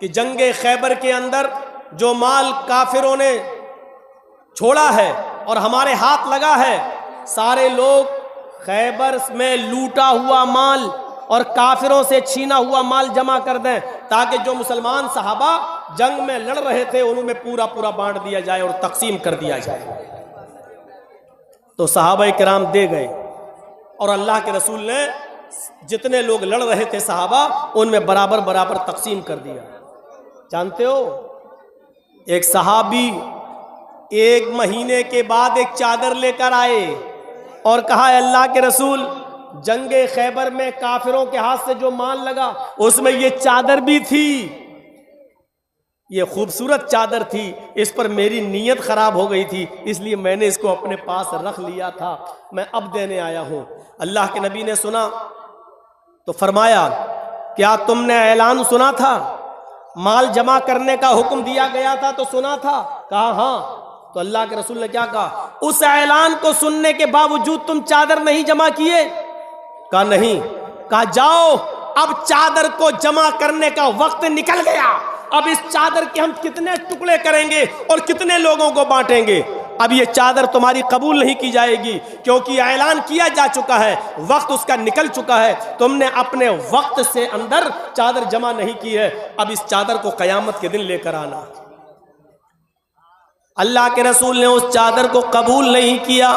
कि जंगे खैबर के अंदर जो माल काफिरों ने छोड़ा है और हमारे हाथ लगा है, सारे लोग खैबर में लूटा हुआ माल और काफिरों से छीना हुआ माल जमा कर दें, ताकि जो मुसलमान सहाबा जंग में लड़ रहे थे उनमें पूरा पूरा बांट दिया जाए और तकसीम कर दिया जाए। तो सहाबा किराम दे गए और अल्लाह के रसूल ने जितने लोग लड़ रहे थे सहाबा उनमें बराबर बराबर तकसीम कर दिया। जानते हो, एक सहाबी 1 महीने के बाद एक चादर लेकर आए और कहा, अल्लाह के रसूल, जंगे खैबर में काफिरों के हाथ से जो माल लगा उसमें ये चादर भी थी, ये खूबसूरत चादर थी, इस पर मेरी नीयत खराब हो गई थी, इसलिए मैंने इसको अपने पास रख लिया था, मैं अब देने आया हूं। अल्लाह के नबी ने सुना तो फरमाया, क्या तुमने ऐलान सुना था? माल जमा करने का हुक्म दिया गया था तो सुना था? कहा हाँ। तो अल्लाह के रसूल ने क्या कहा, उस ऐलान को सुनने के बावजूद तुम चादर नहीं जमा किए? कहा नहीं। कहा जाओ, अब चादर को जमा करने का वक्त निकल गया, अब इस चादर के हम कितने टुकड़े करेंगे और कितने लोगों को बांटेंगे? अब ये चादर तुम्हारी कबूल नहीं की जाएगी, क्योंकि ऐलान किया जा चुका है, वक्त उसका निकल चुका है, तुमने अपने वक्त से अंदर चादर जमा नहीं की है, अब इस चादर को कयामत के दिन लेकर आना। अल्लाह के रसूल ने उस चादर को कबूल नहीं किया।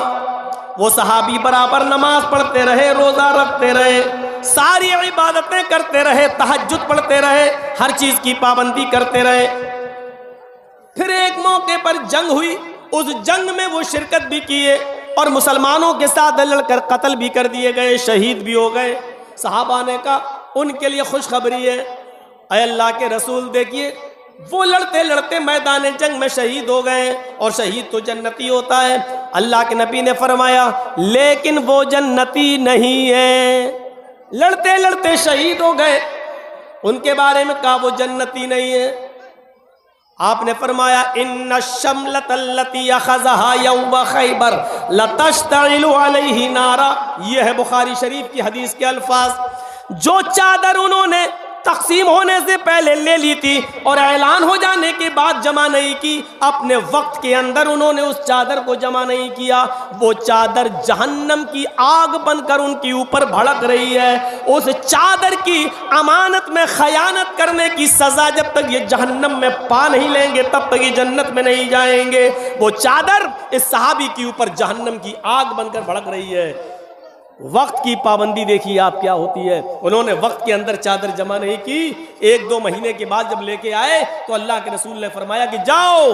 वो सहाबी बराबर नमाज पढ़ते रहे, रोजा रखते रहे, सारी इबादतें करते रहे, तहज्जुद पढ़ते रहे, हर चीज की पाबंदी करते रहे। फिर एक मौके पर जंग हुई, उस जंग में वो शिरकत भी किए और मुसलमानों के साथ लड़कर कत्ल भी कर दिए गए, शहीद भी हो गए। सहाबा ने कहा उनके लिए खुशखबरी है, ऐ अल्लाह के रसूल, देखिए वो लड़ते लड़ते मैदान जंग में शहीद हो गए और शहीद तो जन्नती होता है। अल्लाह के नबी ने फरमाया, लेकिन वो जन्नती नहीं है। लड़ते लड़ते शहीद हो गए, उनके बारे में कहा वो जन्नती नहीं है। आपने फरमाया, इन्ना शमलतल्लती अखज़हा यौम खैबर लतश्तइलु अलैहि नारा। यह है बुखारी शरीफ की हदीस के अल्फाज। जो चादर उन्होंने तकसीम होने से पहले ले ली थी और ऐलान हो जाने के बाद जमा नहीं की, अपने वक्त के अंदर उन्होंने उस चादर को जमा नहीं किया, वो चादर जहन्नम की आग बनकर उनके ऊपर भड़क रही है। उस चादर की अमानत में खयानत करने की सजा जब तक ये जहन्नम में पा नहीं लेंगे तब तक ये जन्नत में नहीं जाएंगे। वो चादर इस सहाबी के ऊपर जहन्नम की आग बनकर भड़क रही है। वक्त की पाबंदी देखिए आप क्या होती है। उन्होंने वक्त के अंदर चादर जमा नहीं की, 1-2 महीने के बाद जब लेके आए तो अल्लाह के रसूल ने फरमाया कि जाओ,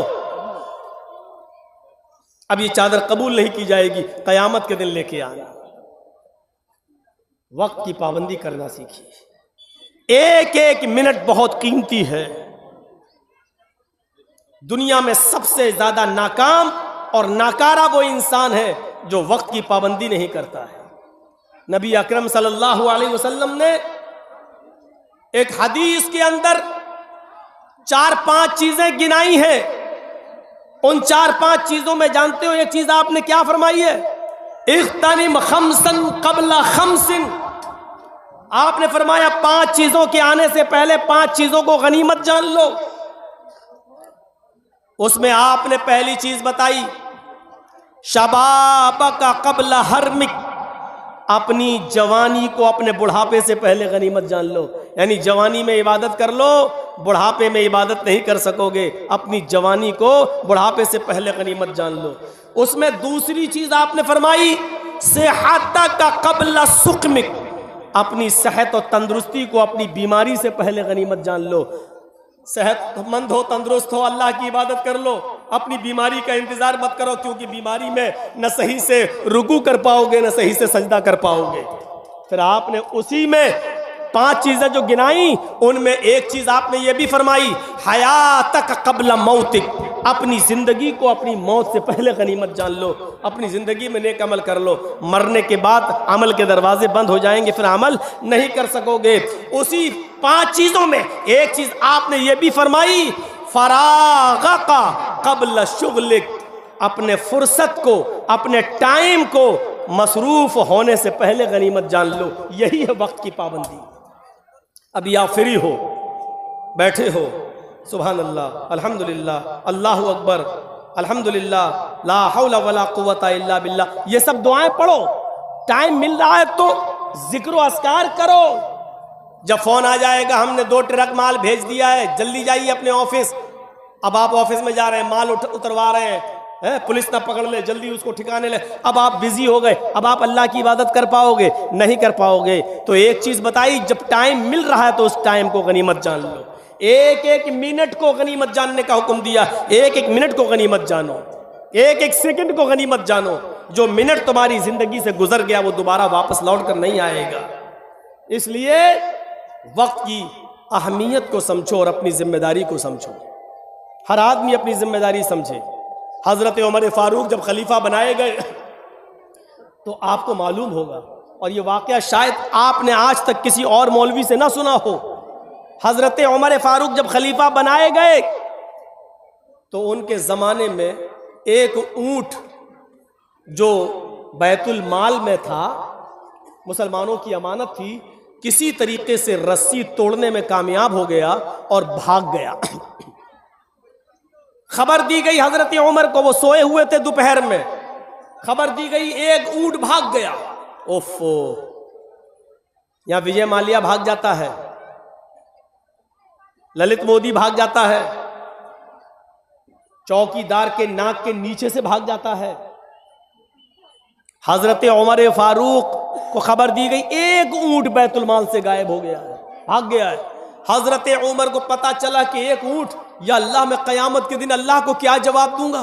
अब ये चादर कबूल नहीं की जाएगी, कयामत के दिन लेके आना। वक्त की पाबंदी करना सीखिए। एक एक मिनट बहुत कीमती है। दुनिया में सबसे ज्यादा नाकाम और नाकारा वो इंसान है जो वक्त की पाबंदी नहीं करता है। नबी अकरम सल्लल्लाहु अलैहि वसल्लम ने एक हदीस के अंदर 4-5 चीजें गिनाई हैं। उन 4-5 चीजों में जानते हो एक चीज आपने क्या फरमाई है? इख्तनिम खमसन क़ब्ला खमसिन। आपने फरमाया 5 चीजों के आने से पहले 5 चीजों को गनीमत जान लो। उसमें आपने पहली चीज बताई, शबाबका क़ब्ला हरमिक। अपनी जवानी को अपने बुढ़ापे से पहले गनीमत जान लो। यानी जवानी में इबादत कर लो, बुढ़ापे में इबादत नहीं कर सकोगे। अपनी जवानी को बुढ़ापे से पहले गनीमत जान लो। उसमें दूसरी चीज आपने फरमाई, सेहतका क़ब्ला सुक़मिक। अपनी सेहत और तंदुरुस्ती को अपनी बीमारी से पहले गनीमत जान लो। सेहतमंद हो, तंदुरुस्त हो, अल्लाह की इबादत कर लो, अपनी बीमारी का इंतजार मत करो, क्योंकि बीमारी में न सही से रुकू कर पाओगे न सही से सजदा कर पाओगे। फिर आपने उसी में 5 चीजें जो गिनाई उनमें एक चीज आपने ये भी फरमाई, हयातक क़ब्ला मौतिक। अपनी जिंदगी को अपनी मौत से पहले गनीमत जान लो। अपनी जिंदगी में नेक अमल कर लो, मरने के बाद अमल के दरवाजे बंद हो जाएंगे, फिर अमल नहीं कर सकोगे। उसी 5 चीजों में एक चीज आपने ये भी फरमाई, फराग़का क़ब्ला शुग़लिक। अपने फुर्सत को, अपने टाइम को मसरूफ होने से पहले गनीमत जान लो। यही है वक्त की पाबंदी। अब या फ्री हो, बैठे हो, सुभान अल्लाह, अल्हम्दुलिल्लाह, अल्लाहु अकबर, अल्हम्दुलिल्लाह, ला हौला वला कुव्वता इल्ला बिल्लाह, ये सब दुआएं पढ़ो। टाइम मिल रहा है तो जिक्र व अस्कार करो। जब फोन आ जाएगा हमने 2 ट्रक माल भेज दिया है, जल्दी जाइए अपने ऑफिस। अब आप ऑफिस में जा रहे हैं, माल उतरवा रहे हैं, पुलिस ना पकड़ ले, जल्दी उसको ठिकाने ले। अब आप बिजी हो गए, अब आप अल्लाह की इबादत कर पाओगे? नहीं कर पाओगे। तो एक चीज बताई, जब टाइम मिल रहा है तो उस टाइम को गनीमत जान लो। एक एक मिनट को गनीमत जानने का हुक्म दिया। एक एक मिनट को गनीमत जानो, एक एक सेकंड को गनीमत जानो। जो मिनट तुम्हारी जिंदगी से गुजर गया वो दोबारा वापस लौट कर नहीं आएगा। इसलिए वक्त की अहमियत को समझो और अपनी जिम्मेदारी को समझो। हर आदमी अपनी जिम्मेदारी समझे। हजरत उमर फारूक जब खलीफा बनाए गए तो आपको मालूम होगा, और ये वाकया शायद आपने आज तक किसी और मौलवी से ना सुना हो। हजरत उमर फारूक जब खलीफा बनाए गए तो उनके ज़माने में एक ऊंट जो बैतुल माल में था, मुसलमानों की अमानत थी, किसी तरीके से रस्सी तोड़ने में कामयाब हो गया और भाग गया। खबर दी गई हजरत उमर को, वो सोए हुए थे दोपहर में, खबर दी गई एक ऊंट भाग गया। ओफो, यहां विजय माल्या भाग जाता है, ललित मोदी भाग जाता है, चौकीदार के नाक के नीचे से भाग जाता है। हजरत उमर फारूक को खबर दी गई एक ऊंट बैतुल माल से गायब हो गया है, भाग गया है। हजरत उमर को पता चला कि एक ऊंट, या अल्लाह, मैं कयामत के दिन अल्लाह को क्या जवाब दूंगा?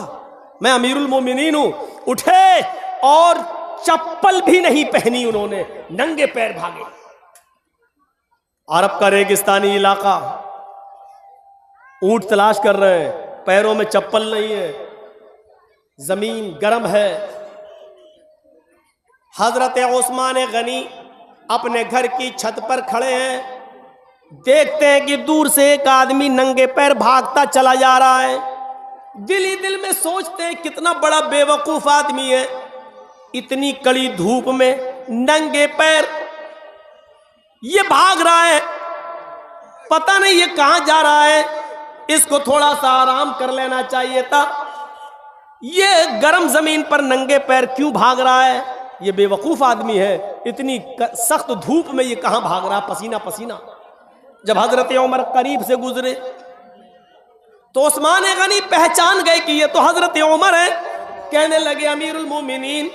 मैं अमीरुल मोमिनीन हूं। उठे और चप्पल भी नहीं पहनी उन्होंने, नंगे पैर भागे। अरब का रेगिस्तानी इलाका, ऊंट तलाश कर रहे हैं, पैरों में चप्पल नहीं है, जमीन गर्म है। हजरत उस्मान गनी अपने घर की छत पर खड़े हैं, देखते हैं कि दूर से एक आदमी नंगे पैर भागता चला जा रहा है। दिल ही दिल में सोचते हैं कितना बड़ा बेवकूफ आदमी है, इतनी कड़ी धूप में नंगे पैर ये भाग रहा है, पता नहीं ये कहां जा रहा है, इसको थोड़ा सा आराम कर लेना चाहिए था। ये गर्म जमीन पर नंगे पैर क्यों भाग रहा है? ये बेवकूफ आदमी है, इतनी सख्त धूप में ये कहां भाग रहा, पसीना पसीना। जब हजरत उमर करीब से गुजरे तो उस्मान गनी पहचान गए कि ये तो हजरत उमर है। कहने लगे, अमीरुल मोमिनीन,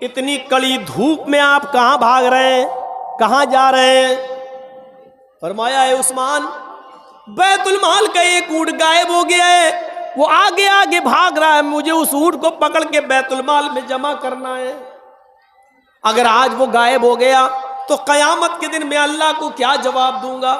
इतनी कड़ी धूप में आप कहां भाग रहे हैं, कहां जा रहे हैं? फरमाया, है उस्मान, बैतुल माल का एक ऊंट गायब हो गया है, वो आगे आगे भाग रहा है, मुझे उस ऊंट को पकड़ के बैतुल माल में जमा करना है। अगर आज वो गायब हो गया तो कयामत के दिन मैं अल्लाह को क्या जवाब दूंगा?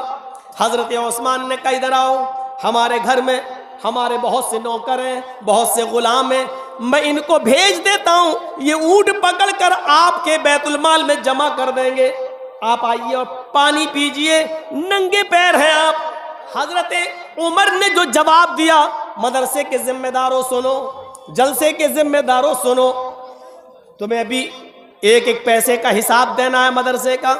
हजरत उस्मान ने कहा, इधर आओ, हमारे घर में हमारे बहुत से नौकर हैं, बहुत से गुलाम हैं, मैं इनको भेज देता हूं, ये ऊंट पकड़ कर आपके बैतुल माल में जमा कर देंगे। आप आइए और पानी पीजिए, नंगे पैर हैं आप। हजरत उमर ने जो जवाब दिया, मदरसे के जिम्मेदारों सुनो, जलसे के जिम्मेदारों सुनो, तुम्हें अभी एक एक पैसे का हिसाब देना है, मदरसे का,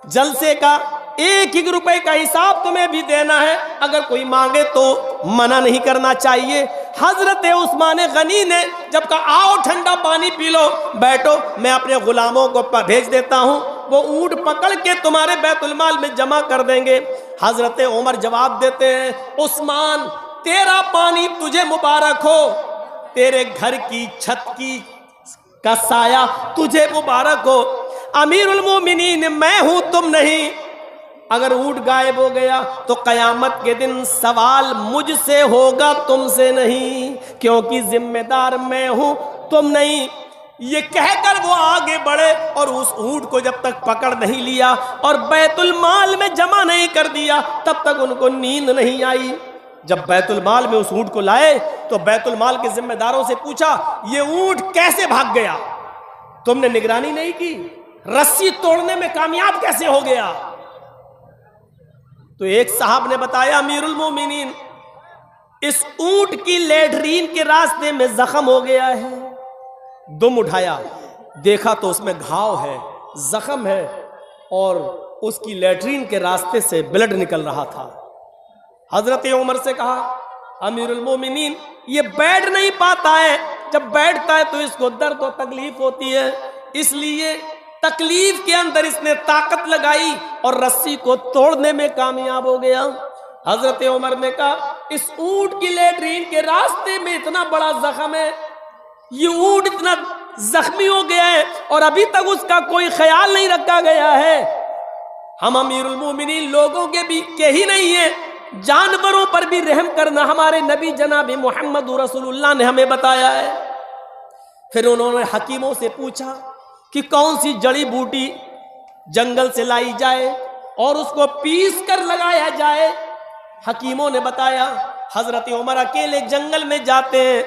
जलसे का एक एक रुपए का हिसाब तुम्हें भी देना है। अगर कोई मांगे तो मना नहीं करना चाहिए। हजरत उस्मान गनी ने जब कहा, आओ ठंडा पानी पी लो, बैठो, मैं अपने गुलामों को भेज देता हूं, वो ऊंट पकड़ के तुम्हारे बैतुल माल में जमा कर देंगे। हजरत उमर जवाब देते हैं, उस्मान, तेरा पानी तुझे मुबारक हो, तेरे घर की छत की का साया तुझे मुबारक हो। अमीरुल मोमिनीन मैं हूं, तुम नहीं। अगर ऊंट गायब हो गया तो कयामत के दिन सवाल मुझसे होगा, तुमसे नहीं, क्योंकि जिम्मेदार मैं हूं, तुम नहीं। ये कहकर वो आगे बढ़े और उस ऊंट को जब तक पकड़ नहीं लिया और बैतुल माल में जमा नहीं कर दिया, तब तक उनको नींद नहीं आई। जब बैतुल माल में उस ऊंट को लाए तो बैतुल माल के जिम्मेदारों से पूछा, ये ऊंट कैसे भाग गया? तुमने निगरानी नहीं की, रस्सी तोड़ने में कामयाब कैसे हो गया? तो एक साहब ने बताया, अमीरुल मोमिनीन, इस ऊंट की लेटरीन के रास्ते में जख्म हो गया है। दुम उठाया, देखा तो उसमें घाव है, जख्म है, और उसकी लेटरीन के रास्ते से ब्लड निकल रहा था। हजरत उमर से कहा, अमीरुल मोमिनीन, ये बैठ नहीं पाता है, जब बैठता है तो इसको दर्द और तकलीफ होती है, इसलिए तकलीफ के अंदर इसने ताकत लगाई और रस्सी को तोड़ने में कामयाब हो गया। हजरत उमर ने कहा, इस ऊंट की लैट्रीन के रास्ते में इतना बड़ा जख्म है, ये ऊंट इतना जख्मी हो गया है और अभी तक उसका कोई ख्याल नहीं रखा गया है। हम अमीरुल मोमिनीन लोगों के ही नहीं है, जानवरों पर भी रहम करना हमारे नबी जनाब मोहम्मद रसूलुल्लाह ने हमें बताया है। फिर उन्होंने हकीमों से पूछा कि कौन सी जड़ी बूटी जंगल से लाई जाए और उसको पीस कर लगाया जाए। हकीमों ने बताया, हजरत उमर अकेले जंगल में जाते हैं,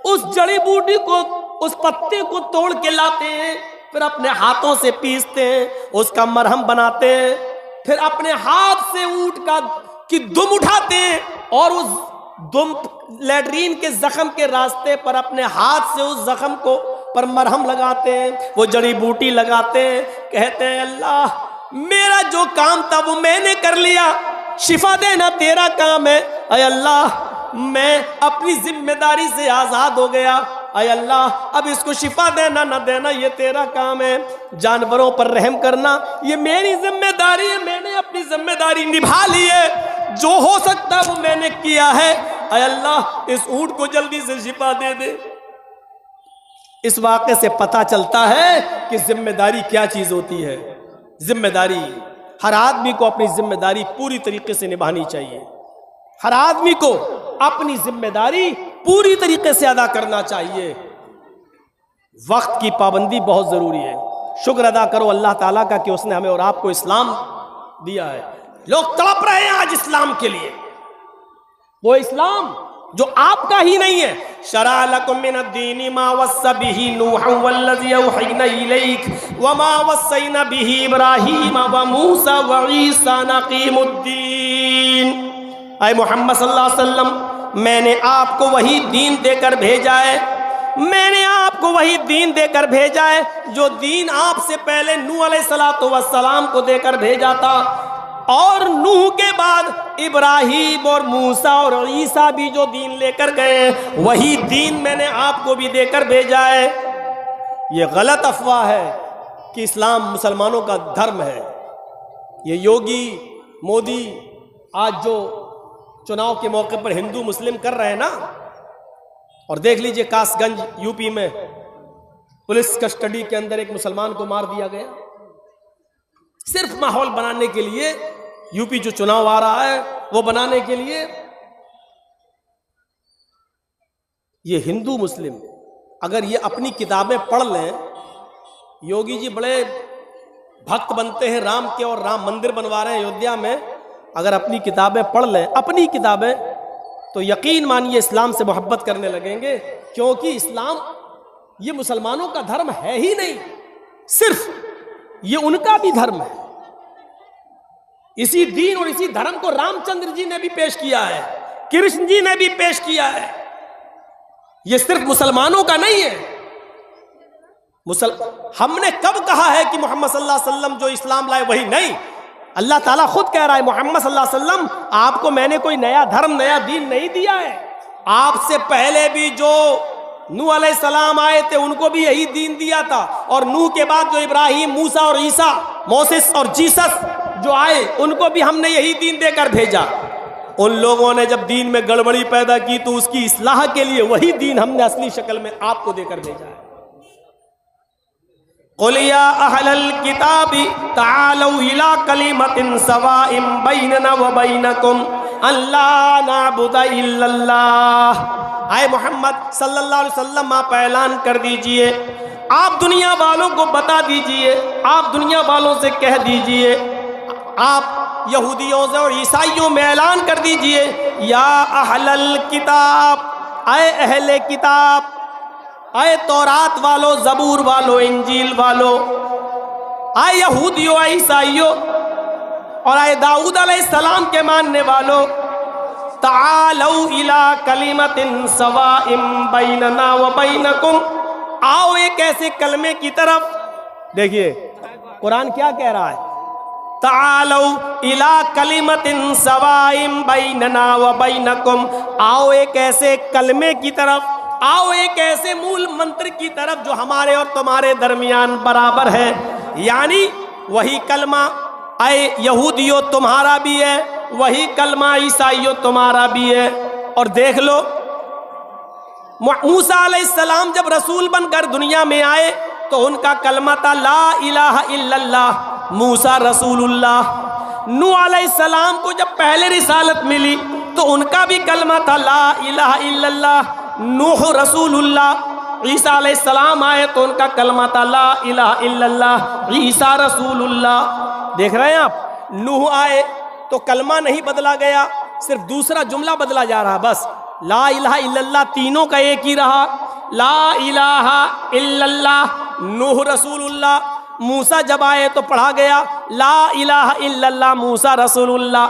उस जड़ी बूटी को, उस पत्ते को तोड़ के लाते हैं, फिर अपने हाथों से पीसते हैं, उसका मरहम बनाते हैं, फिर अपने हाथ से ऊंट की दुम उठाते हैं और उस दुम लैट्रीन के जख्म के रास्ते पर अपने हाथ से उस जख्म को पर मरहम लगाते हैं, वो जड़ी बूटी लगाते हैं। कहते हैं, अल्लाह मेरा जो काम था वो मैंने कर लिया, शिफा देना तेरा काम है। अय अल्लाह मैं अपनी जिम्मेदारी से आजाद हो गया, अय अल्लाह अब इसको शिफा देना न देना ये तेरा काम है, जानवरों पर रहम करना ये मेरी जिम्मेदारी है, मैंने अपनी जिम्मेदारी निभा ली है, जो हो सकता वो मैंने किया है। अय अल्लाह इस ऊंट को जल्दी से शिफा दे दे। इस वाक़े से पता चलता है कि जिम्मेदारी क्या चीज होती है। जिम्मेदारी, हर आदमी को अपनी जिम्मेदारी पूरी तरीके से निभानी चाहिए, हर आदमी को अपनी जिम्मेदारी पूरी तरीके से अदा करना चाहिए। वक्त की पाबंदी बहुत जरूरी है। शुक्र अदा करो अल्लाह ताला का कि उसने हमें और आपको इस्लाम दिया है। लोग तड़प रहे हैं आज इस्लाम के लिए, वो इस्लाम जो आपका ही नहीं है। शरा लकुम मिनद्दीनि मा वस्सा बिही नूहन वल्लज़ी औहयना इलैक व मा वस्सैना बिही इब्राहीम व मूसा व ईसा नक़ीमुद्दीन। ऐ मोहम्मद सल्लल्लाहु अलैहि वसल्लम, मैंने आपको वही दीन देकर भेजा है, मैंने आपको वही दीन देकर भेजा है जो दीन आपसे पहले नूह अलैहिस्सलातु वस्सलाम को देकर भेजा था, और नूह के बाद इब्राहीम और मूसा और ईसा भी जो दीन लेकर गए वही दीन मैंने आपको भी देकर भेजा है। ये गलत अफवाह है कि इस्लाम मुसलमानों का धर्म है। ये योगी मोदी आज जो चुनाव के मौके पर हिंदू मुस्लिम कर रहे हैं ना, और देख लीजिए कासगंज यूपी में पुलिस कस्टडी के अंदर एक मुसलमान को मार दिया गया, सिर्फ माहौल बनाने के लिए। यूपी जो चुनाव आ रहा है वो बनाने के लिए ये हिंदू मुस्लिम अगर ये अपनी किताबें पढ़ लें, योगी जी बड़े भक्त बनते हैं राम के और राम मंदिर बनवा रहे हैं अयोध्या में, अगर अपनी किताबें पढ़ लें, अपनी किताबें, तो यकीन मानिए इस्लाम से मोहब्बत करने लगेंगे, क्योंकि इस्लाम ये मुसलमानों का धर्म है ही नहीं, सिर्फ ये उनका भी धर्म है। इसी दीन और इसी धर्म को रामचंद्र जी ने भी पेश किया है, कृष्ण जी ने भी पेश किया है। ये सिर्फ मुसलमानों का नहीं है। हमने कब कहा है कि मोहम्मद सल्लल्लाहु अलैहि वसल्लम जो इस्लाम लाए वही नहीं? अल्लाह ताला खुद कह रहा है, मोहम्मद सल्लल्लाहु अलैहि वसल्लम आपको मैंने कोई नया धर्म नया दीन नहीं दिया है, आपसे पहले भी जो नूह अलैहिस्सलाम आए थे उनको भी यही दीन दिया था, और नूह के बाद जो इब्राहिम, मूसा और ईसा, मोसेस और जीसस जो आए उनको भी हमने यही दीन देकर भेजा। उन लोगों ने जब दीन में गड़बड़ी पैदा की तो उसकी इस्लाह के लिए वही दीन हमने असली शक्ल में आपको देकर भेजा है। क़ुल या अहलल किताबी तालौ इला कलिमतिन सवाइम बैनना व बैनकुम अल्ला नअबुदा इल्लल्लाह। आए मोहम्मद सल्लल्लाहु अलैहि वसल्लम आप ऐलान कर दीजिए, आप दुनिया वालों को बता दीजिए, आप दुनिया वालों से कह दीजिए, आप यहूदियों से और ईसाइयों में ऐलान कर दीजिए, या अहलल किताब, आए अहले किताब, आए तौरात वालों, जबूर वालों, इंजील वालों, आए यहूदियों, आए ईसाइयों और आए दाऊद अलैहिस्सलाम के मानने वालों, तालौ इला कलिमतिन सवाइम बैनना व बैनकुम, आओ एक ऐसे कलमे की तरफ। देखिए कुरान क्या कह रहा है, तालौ इला कलिमतिन सवाइम बैनना व बैनकुम, आओ एक ऐसे कलमे की तरफ, आओ एक ऐसे मूल मंत्र की तरफ जो हमारे और तुम्हारे दरमियान बराबर है। यानी वही कलमा ऐ यहूदियों तुम्हारा भी है, वही कलमा ईसाइयों तुम्हारा भी है। और देख लो मूसा अलैहिस्सलाम जब रसूल बनकर दुनिया में आए तो उनका कलमा था ला इलाहा इल्लल्लाह, मूसा रसूलुल्लाह। नूह अलैहिस्सलाम को जब पहले रिसालत मिली तो उनका भी कलमा था ला इलाहा इल्लल्लाह, नूह रसूलुल्लाह। ईसा अलैहिस्सलाम आए तो उनका कलमा था ला इलाहा इल्लल्लाह, ईसा रसूलुल्लाह। देख रहे हैं आप, नूह आए तो कलमा नहीं बदला गया, सिर्फ दूसरा जुमला बदला जा रहा, बस ला इलाहा इल्लल्लाह तीनों का एक ही रहा, ला इलाहा इल्लल्लाह नूह रसूलुल्लाह। मूसा जब आए तो पढ़ा गया ला इलाहा इल्लल्लाह मूसा रसूलुल्लाह,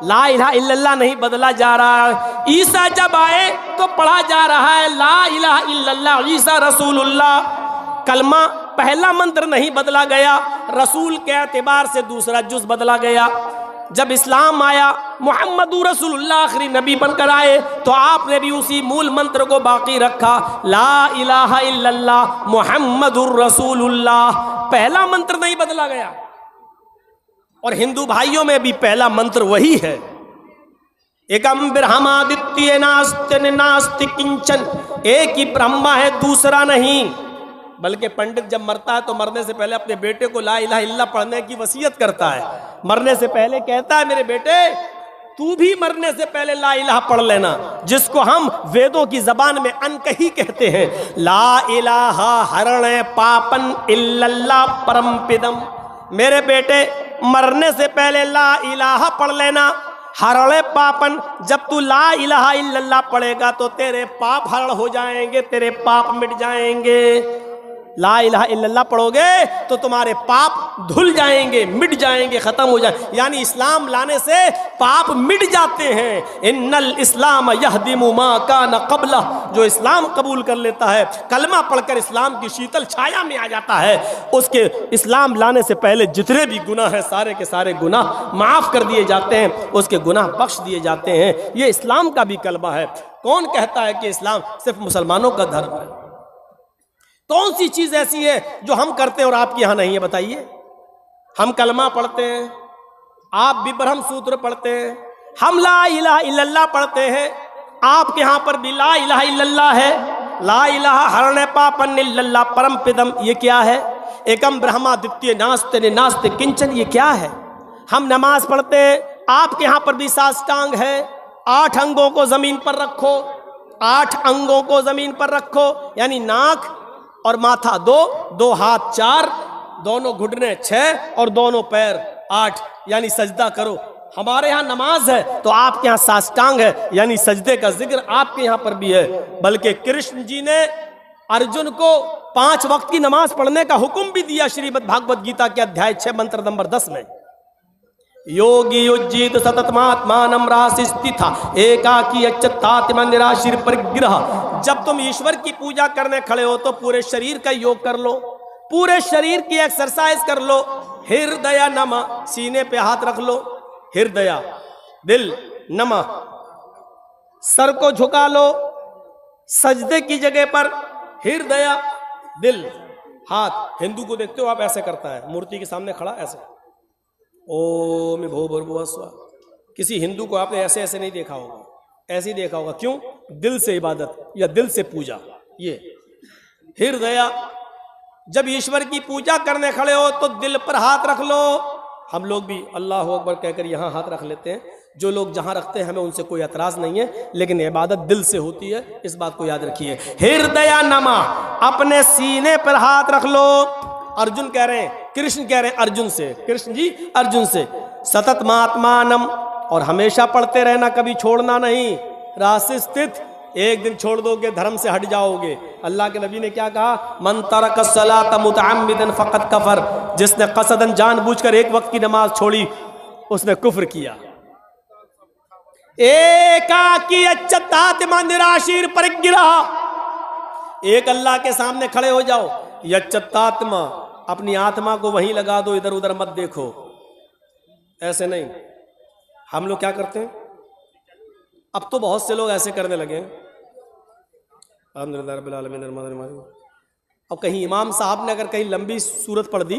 ला इलाहा इल्लल्लाह नहीं बदला जा रहा है। ईसा जब आए तो पढ़ा जा रहा है ला इलाहा इल्लल्लाह ईसा रसूलुल्लाह। कलमा पहला मंत्र नहीं बदला गया, रसूल के एतबार से दूसरा जुज बदला गया। जब इस्लाम आया, मुहम्मदुर रसूलुल्लाह आखिरी नबी बनकर आए तो आपने भी उसी मूल मंत्र को बाकी रखा, ला इलाहा इल्लल्लाह मुहम्मदुर रसूलुल्लाह। पहला मंत्र नहीं बदला गया। और हिंदू भाइयों में भी पहला मंत्र वही है, एकम ब्रह्मादित्य नास्ति नास्ति किंचन, एक ही ब्रह्मा है दूसरा नहीं। बल्कि पंडित जब मरता है तो मरने से पहले अपने बेटे को ला इलाहा इल्लल्लाह पढ़ने की वसीयत करता है। मरने से पहले कहता है मेरे बेटे तू भी मरने से पहले ला इलाहा पढ़ लेना, जिसको हम वेदों की जबान में अनकही कहते हैं। ला इलाहा हरण पापन इल्लल्लाह परमपिदम, मेरे बेटे मरने से पहले ला इलाहा पढ़ लेना। हरणे पापन, जब तू ला इलाहा इल्लल्लाह पढ़ेगा तो तेरे पाप हरण हो जाएंगे, तेरे पाप मिट जाएंगे। ला इलाहा इल्लल्लाह पढ़ोगे तो तुम्हारे पाप धुल जाएंगे, मिट जाएंगे, खत्म हो जाएंगे। यानी इस्लाम लाने से पाप मिट जाते हैं। इन्नल इस्लाम यहदिमु मा कान क़ब्ला, जो इस्लाम कबूल कर लेता है, कलमा पढ़कर इस्लाम की शीतल छाया में आ जाता है, उसके इस्लाम लाने से पहले जितने भी गुनाह हैं सारे के सारे गुनाह माफ़ कर दिए जाते हैं, उसके गुनाह बख्श दिए जाते हैं। ये इस्लाम का भी कलमा है। कौन कहता है कि इस्लाम सिर्फ मुसलमानों का धर्म है? कौन सी चीज ऐसी है जो हम करते हैं और आपके यहां नहीं है? बताइए। हम कलमा पढ़ते हैं, आप भी ब्रह्म सूत्र पढ़ते हैं, हम ला इलाहा इल्लल्लाह पढ़ते हैं, आपके यहां पर भी ला इलाहा इल्लल्लाह है। ला इलाहा हरणे पापन इल्लल्लाह परम पिदम, ये क्या है? एकम ब्रह्मादित्य नास्ति नास्ति किंचन, ये क्या है? हम नमाज पढ़ते हैं, आपके यहां पर भी साष्टांग है। 8 अंगों को जमीन पर रखो, 8 अंगों को जमीन पर रखो, यानी नाक और माथा 2, 2 हाथ 4, दोनों घुटने 6 और दोनों पैर 8, यानी सजदा करो। हमारे यहाँ नमाज है तो आपके यहाँ साष्टांग है, यानी सजदे का जिक्र आपके यहाँ पर भी है। बल्कि कृष्ण जी ने अर्जुन को 5 वक्त की नमाज पढ़ने का हुक्म भी दिया श्रीमद् भागवत गीता के अध्याय 6 मंत्र नंबर 10 में। योगी युज्जित सततमात्मानं रासिस्थिता एकाकी अच्युतात्मा निराशीर परिग्रह। जब तुम ईश्वर की पूजा करने खड़े हो तो पूरे शरीर का योग कर लो, पूरे शरीर की एक्सरसाइज कर लो। हृदय नमः, सीने पे हाथ रख लो, हृदय दिल नमः, सर को झुका लो सजदे की जगह पर, हृदय दिल हाथ। हिंदू को देखते हो आप ऐसे करता है, मूर्ति के सामने खड़ा ऐसे, ओम भूर्भुवः स्वः। किसी हिंदू को आपने ऐसे ऐसे नहीं देखा होगा, ऐसे ही देखा होगा। क्यों? दिल से इबादत या दिल से पूजा। ये हृदय, जब ईश्वर की पूजा करने खड़े हो तो दिल पर हाथ रख लो। हम लोग भी अल्लाह अकबर कहकर यहाँ हाथ रख लेते हैं, जो लोग जहाँ रखते हैं हमें उनसे कोई एतराज नहीं है, लेकिन इबादत दिल से होती है, इस बात को याद रखिए। हृदय नमः, अपने सीने पर हाथ रख लो। अर्जुन कह रहे हैं, कृष्ण कह रहे हैं अर्जुन से, कृष्ण जी अर्जुन से, सतत महात्मानम, और हमेशा पढ़ते रहना, कभी छोड़ना नहीं। राशि स्थित, एक दिन छोड़ दोगे धर्म से हट जाओगे। अल्लाह के नबी ने क्या कहा? मन तरक सलात मुतअम्मिदन फकत कफर, जिसने कसदन जानबूझकर एक वक्त की नमाज छोड़ी उसने कुफ्र किया। एकाकी अच्युतात्मा निराशीर परिग्रह, एक अल्लाह के सामने खड़े हो जाओ। यच्युतात्मा, अपनी आत्मा को वहीं लगा दो, इधर उधर मत देखो। ऐसे नहीं। हम लोग क्या करते हैं, अब तो बहुत से लोग ऐसे करने लगे हैं। अब कहीं इमाम साहब ने अगर कहीं लंबी सूरत पढ़ दी,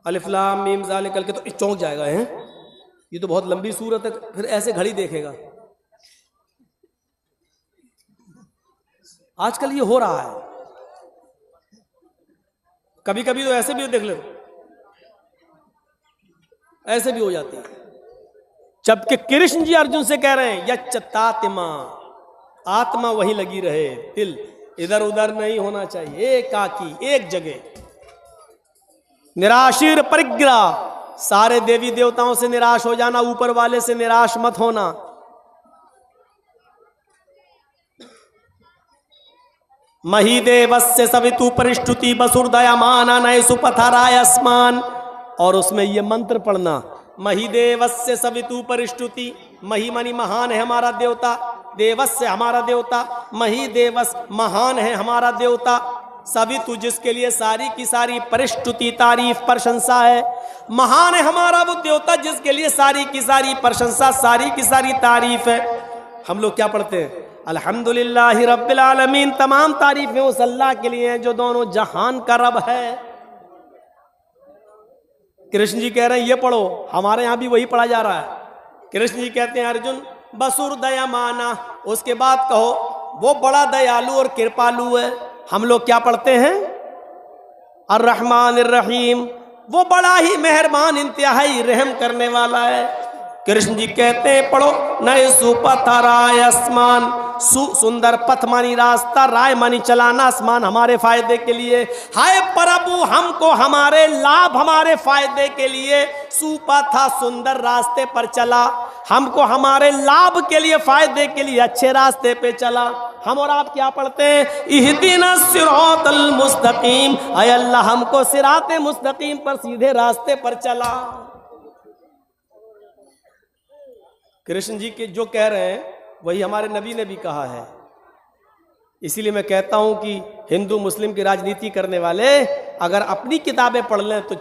अलिफ लाम मीम ज़ालिकल के, तो चौंक जाएगा, है ये तो बहुत लंबी सूरत है, फिर ऐसे घड़ी देखेगा। आजकल ये हो रहा है। कभी कभी तो ऐसे भी देख लो, ऐसे भी हो जाती है। जबकि कृष्ण जी अर्जुन से कह रहे हैं यच्चतात्मा, आत्मा वहीं लगी रहे, दिल इधर उधर नहीं होना चाहिए, एकाकी एक जगह। निराशीर परिग्रह, सारे देवी देवताओं से निराश हो जाना, ऊपर वाले से निराश मत होना। महीदेवस्य सवितु परिष्टुति वसुर्दयमाना नय सुपथराय अस्मान। और उसमें ये मंत्र पढ़ना, महीदेवस्य सवितु परिष्टुति, मही मनी महान है हमारा देवता, देवस्य हमारा देवता, महीदेवस महान है हमारा देवता, सवितु जिसके लिए सारी की सारी परिष्टुति तारीफ प्रशंसा है, महान है हमारा वो देवता जिसके लिए सारी की सारी प्रशंसा सारी की सारी तारीफ है। हम लोग क्या पढ़ते हैं, अल्हम्दुलिल्लाहि रब्बिल आलमीन, तमाम तारीफें उस अल्लाह के लिए हैं जो दोनों जहान का रब है। कृष्ण जी कह रहे हैं ये पढ़ो, हमारे यहां भी वही पढ़ा जा रहा है। कृष्ण जी कहते हैं अर्जुन बसुर दयामाना, उसके बाद कहो वो बड़ा दयालु और कृपालु है। हम लोग क्या पढ़ते हैं, अर्रहमान अर्रहीम, वो बड़ा ही मेहरबान इंतहाई रहम करने वाला है। कृष्ण जी कहते हैं पढ़ो नए सुपथराय आसमान, सुंदर पथ मानी रास्ता, राय मानी चलाना, आसमान हमारे फायदे के लिए। हाय प्रभु हमको हमारे लाभ हमारे फायदे के लिए सुपथा सुंदर रास्ते पर चला, हमको हमारे लाभ के लिए फायदे के लिए अच्छे रास्ते पे चला। हम और आप क्या पढ़ते हैं, इहदिना सिरातल मुस्तकीम, अय अल्लाह हमको सिराते मुस्तकीम पर सीधे रास्ते पर चला। कृष्ण जी के जो कह रहे हैं वही हमारे नबी ने भी कहा है। इसीलिए मैं कहता हूं कि हिंदू मुस्लिम की राजनीति करने वाले अगर अपनी किताबें पढ़ लें तो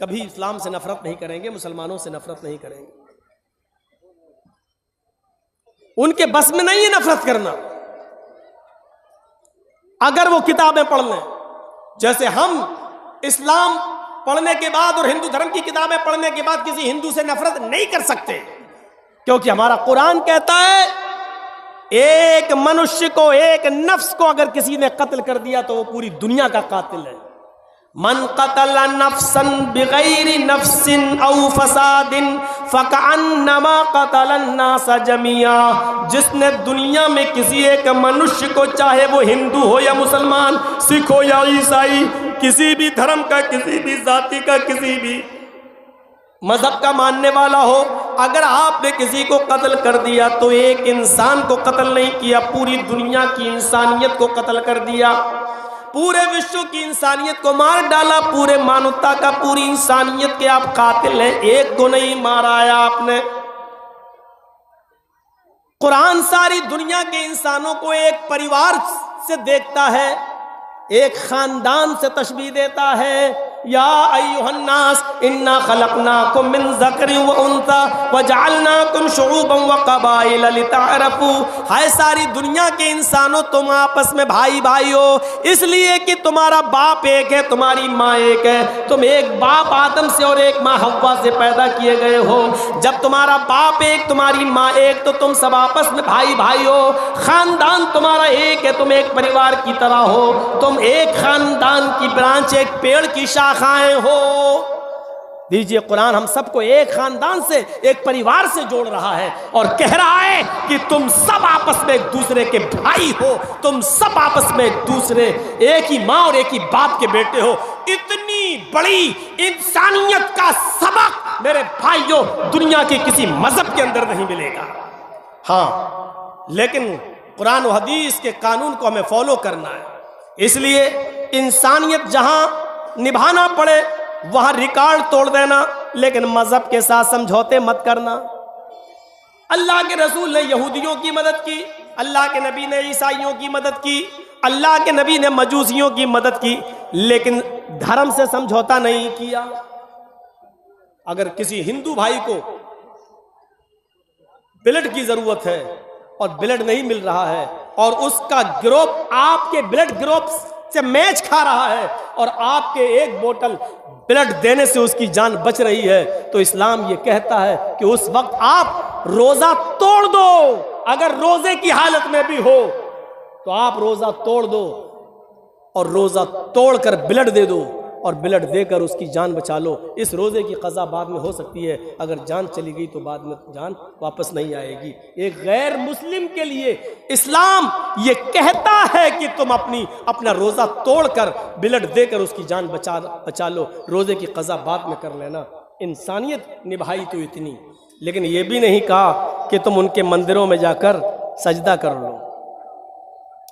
कभी इस्लाम से नफरत नहीं करेंगे, मुसलमानों से नफरत नहीं करेंगे। उनके बस में नहीं है नफरत करना, अगर वो किताबें पढ़ लें। जैसे हम इस्लाम पढ़ने के बाद और हिंदू धर्म की किताबें पढ़ने के बाद किसी हिंदू से नफरत नहीं कर सकते, क्योंकि हमारा कुरान कहता है एक मनुष्य को, एक नफ्स को अगर किसी ने कत्ल कर दिया तो वो पूरी दुनिया का कातिल है। मन कतल नफ्सन बिगैरि नफ्सिन औ फसादिन फकअन्नमा कतल अन्नास जमिया, जिसने दुनिया में किसी एक मनुष्य को, चाहे वो हिंदू हो या मुसलमान, सिख हो या ईसाई, किसी भी धर्म का, किसी भी जाति का, किसी भी मजहब का मानने वाला हो, अगर आपने किसी को कत्ल कर दिया तो एक इंसान को कत्ल नहीं किया, पूरी दुनिया की इंसानियत को कत्ल कर दिया, पूरे विश्व की इंसानियत को मार डाला, पूरे मानवता का, पूरी इंसानियत के आप कातिल हैं, एक को नहीं मारा है आपने। कुरान सारी दुनिया के इंसानों को एक परिवार से देखता है, एक खानदान से तशबीह देता है। या अय्युहन्नास इन्ना खलकनाकुम मिन ज़करिन व उन्सा वजअलनाकुम शुऊबन व क़बाइल लितअरफू, हाय सारी दुनिया के इंसानों तुम आपस में भाई भाई हो, इसलिए कि तुम्हारा बाप एक है, तुम्हारी माँ एक है, तुम एक बाप आदम से और एक माँ हव्वा से पैदा किए गए हो। जब तुम्हारा बाप एक, तुम्हारी माँ एक, तो तुम सब आपस में भाई भाई हो, खानदान तुम्हारा एक है, तुम एक परिवार की तरह हो, तुम एक खानदान की ब्रांच, एक पेड़ की शाखाएं हो। दीजिए, कुरान हम सबको एक खानदान से, एक परिवार से जोड़ रहा है और कह रहा है कि तुम सब आपस में एक दूसरे के भाई हो, तुम सब आपस में एक दूसरे, एक ही माँ और एक ही बाप के बेटे हो। इतनी बड़ी इंसानियत का सबक मेरे भाइयों दुनिया के किसी मजहब के अंदर नहीं मिलेगा। हाँ, लेकिन कुरान और हदीस के कानून को हमें फॉलो करना है, इसलिए इंसानियत जहां निभाना पड़े वहां रिकॉर्ड तोड़ देना, लेकिन मजहब के साथ समझौते मत करना। अल्लाह के रसूल ने यहूदियों की मदद की, अल्लाह के नबी ने ईसाइयों की मदद की, अल्लाह के नबी ने मजूसियों की मदद की, लेकिन धर्म से समझौता नहीं किया। अगर किसी हिंदू भाई को ब्लड की जरूरत है और ब्लड नहीं मिल रहा है और उसका ग्रुप आपके ब्लड ग्रुप से मैच खा रहा है और आपके एक बोतल ब्लड देने से उसकी जान बच रही है, तो इस्लाम ये कहता है कि उस वक्त आप रोजा तोड़ दो। अगर रोजे की हालत में भी हो तो आप रोजा तोड़ दो और रोजा तोड़कर ब्लड दे दो और ब्लड देकर उसकी जान बचा लो। इस रोजे की कज़ा बाद में हो सकती है, अगर जान चली गई तो बाद में जान वापस नहीं आएगी। एक गैर मुस्लिम के लिए इस्लाम ये कहता है कि तुम अपना रोजा तोड़कर ब्लड देकर उसकी जान बचा लो, रोजे की कज़ा बाद में कर लेना। इंसानियत निभाई तो इतनी, लेकिन ये भी नहीं कहा कि तुम उनके मंदिरों में जाकर सजदा कर लो।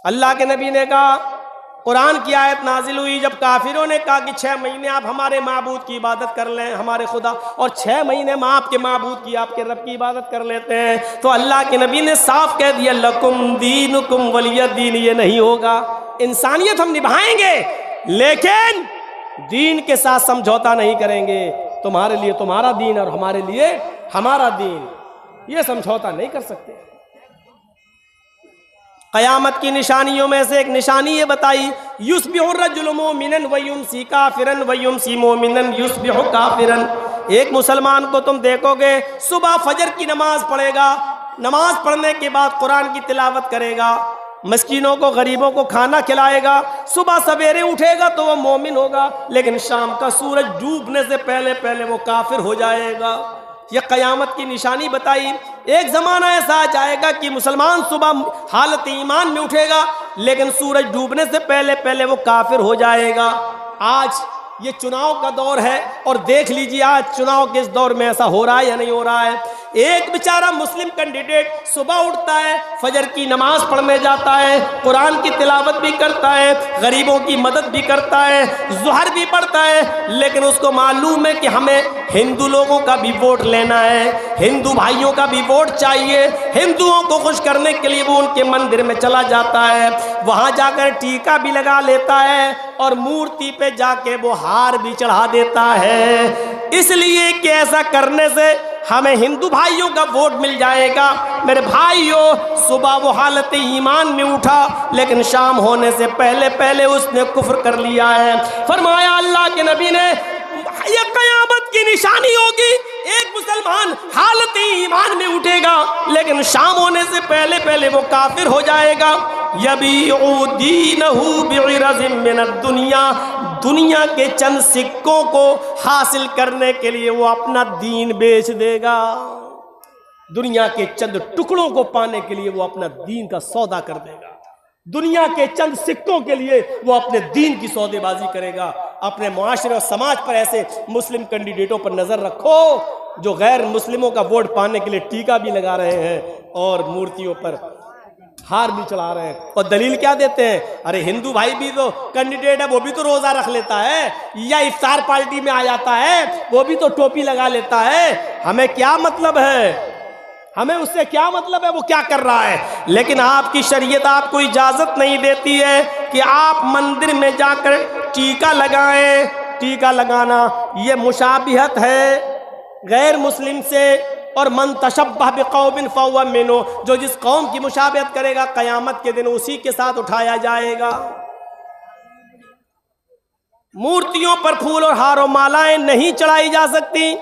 अल्लाह के नबी ने कहा, कुरान की आयत नाजिल हुई जब काफिरों ने कहा कि 6 महीने आप हमारे माबूद की इबादत कर लें, हमारे खुदा, और 6 महीने में आपके माबूद की, आपके रब की इबादत कर लेते हैं, तो अल्लाह के नबी ने साफ कह दिया, लकुम दीनुकुम वलिय दीन। ये नहीं होगा। इंसानियत हम निभाएंगे लेकिन दीन के साथ समझौता नहीं करेंगे। तुम्हारे लिए तुम्हारा दीन और हमारे लिए हमारा दीन, ये समझौता नहीं कर सकते। क़यामत की निशानियों में से एक निशानी ये बताई, युस्बिहु रजुलु मोमिनन व युमसी काफिरन व युमसी मोमिनन युस्बिहु काफिरन। एक मुसलमान को तुम देखोगे सुबह फजर की नमाज पढ़ेगा, नमाज पढ़ने के बाद कुरान की तिलावत करेगा, मस्कीनों को गरीबों को खाना खिलाएगा, सुबह सवेरे उठेगा तो वो मोमिन होगा, लेकिन शाम का सूरज डूबने से पहले पहले वो काफिर हो जाएगा। यह क़यामत की निशानी बताई। एक ज़माना ऐसा आ जाएगा कि मुसलमान सुबह हालत ईमान में उठेगा लेकिन सूरज डूबने से पहले पहले वो काफिर हो जाएगा। आज ये चुनाव का दौर है और देख लीजिए आज चुनाव के इस दौर में ऐसा हो रहा है या नहीं हो रहा है। एक बेचारा मुस्लिम कैंडिडेट सुबह उठता है, फजर की नमाज पढ़ने जाता है, कुरान की तिलावत भी करता है, गरीबों की मदद भी करता है, ज़ुहर भी पढ़ता है, लेकिन उसको मालूम है कि हमें हिंदू लोगों का भी वोट लेना है, हिंदू भाइयों का भी वोट चाहिए। हिंदुओं को खुश करने के लिए वो उनके मंदिर में चला जाता है, वहाँ जाकर टीका भी लगा लेता है और मूर्ति पे जाके वो हार भी चढ़ा देता है, इसलिए कि ऐसा करने से हमें हिंदू भाइयों का वोट मिल जाएगा। मेरे भाइयों, सुबह वो हालत ईमान में उठा लेकिन शाम होने से पहले पहले उसने कुफ्र कर लिया है। फरमाया अल्लाह के नबी ने, ये क़यामत की निशानी होगी, एक मुसलमान हालत ईमान में उठेगा लेकिन शाम होने से पहले पहले वो काफिर हो जाएगा। यबीउ दीनहु बिइरज़िम मिनद दुनिया, दुनिया के चंद सिक्कों को हासिल करने के लिए वो अपना दीन बेच देगा। दुनिया के चंद टुकड़ों को पाने के लिए वो अपना दीन का सौदा कर देगा। दुनिया के चंद सिक्कों के लिए वो अपने दीन की सौदेबाजी करेगा। अपने मुआशरे और समाज पर ऐसे मुस्लिम कैंडिडेटों पर नजर रखो जो गैर मुस्लिमों का वोट पाने के लिए टीका भी लगा रहे हैं और मूर्तियों पर हार भी चढ़ा रहे हैं। और दलील क्या देते हैं, अरे हिंदू भाई भी तो कैंडिडेट है, वो भी तो रोजा रख लेता है या इफ्तार पार्टी में आ जाता है, वो भी तो टोपी लगा लेता है, हमें क्या मतलब है, हमें उससे क्या मतलब है वो क्या कर रहा है। लेकिन आपकी शरीयत आपको इजाजत नहीं देती है कि आप मंदिर में जाकर टीका लगाएं। टीका लगाना ये मुशाबिहत है गैर मुस्लिम से, और मन तशब्बह बिक़ौमिन फहुव मिन्हुम, जो जिस कौम की मुशाबिहत करेगा क़यामत के दिन उसी के साथ उठाया जाएगा। मूर्तियों पर फूल और हार और मालाएं नहीं चढ़ाई जा सकती।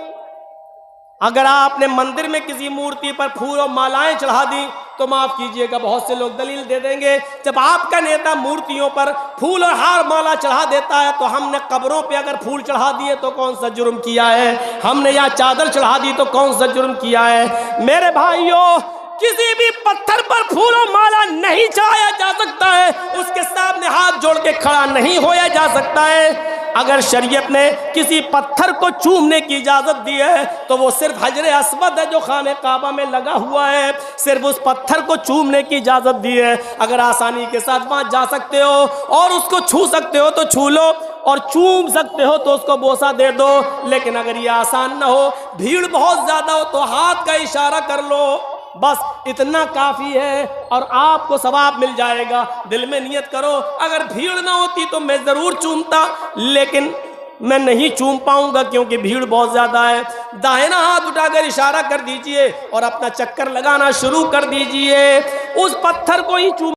अगर आपने मंदिर में किसी मूर्ति पर फूल और मालाएं चढ़ा दी तो माफ कीजिएगा बहुत से लोग दलील दे देंगे, जब आपका नेता मूर्तियों पर फूल और हार माला चढ़ा देता है तो हमने कब्रों पे अगर फूल चढ़ा दिए तो कौन सा जुर्म किया है, हमने यहाँ चादर चढ़ा दी तो कौन सा जुर्म किया है। मेरे भाइयों, किसी भी पत्थर पर फूल और माला नहीं चढ़ाया जा सकता है, उसके सामने हाथ जोड़ के खड़ा नहीं होया जा सकता है। अगर शरीयत ने किसी पत्थर को चूमने की इजाजत दी है तो वो सिर्फ हजरे अस्वद है जो खाने काबा में लगा हुआ है, सिर्फ उस पत्थर को चूमने की इजाजत दी है। अगर आसानी के साथ वहां जा सकते हो और उसको छू सकते हो तो छू लो, और चूम सकते हो तो उसको बोसा दे दो। लेकिन अगर ये आसान ना हो, भीड़ बहुत ज्यादा हो, तो हाथ का इशारा कर लो, बस इतना काफी है और आपको सवाब मिल जाएगा। दिल में नियत करो, अगर भीड़ ना होती तो मैं जरूर चूमता, लेकिन मैं नहीं चूम पाऊंगा क्योंकि भीड़ बहुत ज्यादा है। दाहिना हाथ उठाकर इशारा कर दीजिए और अपना चक्कर लगाना शुरू कर दीजिए। उस पत्थर को ही चूम